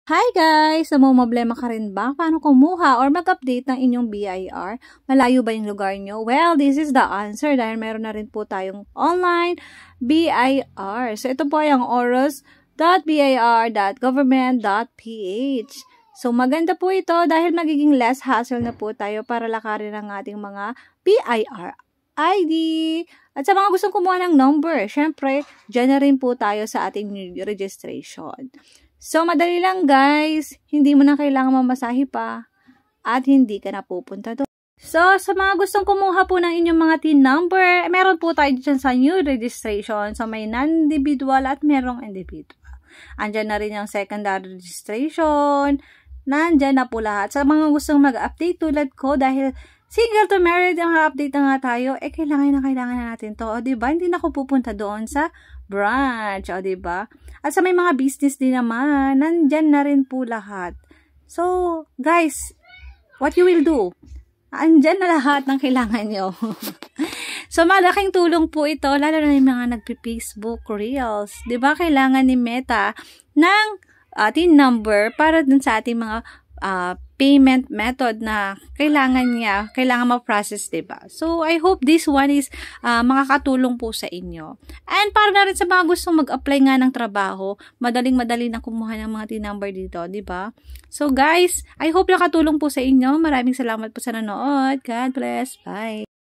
Hi guys! Namomroblema ka rin ba? Paano kumuha or mag-update ng inyong BIR? Malayo ba yung lugar nyo? Well, this is the answer dahil meron na rin po tayong online BIR. So, ito po ay ang oros.bir.government.ph. So, maganda po ito dahil magiging less hassle na po tayo para lakarin ang ating mga BIR ID. At sa mga gustong kumuha ng number, syempre, dyan na rin po tayo sa ating registration. So, madali lang guys. Hindi mo na kailangan mamasahe pa. At hindi ka na pupunta doon. So, sa mga gustong kumuha po ng inyong mga TIN number, meron po tayo dyan sa new registration. So, may non-individual at merong individual. Andyan na rin yung secondary registration. Nandyan na po lahat. Sa mga gustong mag-update tulad ko dahil single to married ang update na nga tayo, kailangan na natin to. O, diba? Hindi na ako pupunta doon sa branch. O, diba? At sa may mga business din naman, nandyan na rin po lahat. So, guys, what you will do? Andyan na lahat ng kailangan nyo. So, malaking tulong po ito, lalo na yung mga nagpi-Facebook Reels. Diba? Kailangan ni Meta ng TIN number para dun sa ating mga payment method na kailangan ma-process, diba? So, I hope this one is makakatulong po sa inyo. And para na rin sa mga gustong mag-apply nga ng trabaho, madaling-madali na kumuha ng mga T-number dito, diba? So, guys, I hope nakatulong po sa inyo. Maraming salamat po sa nanood. God bless. Bye!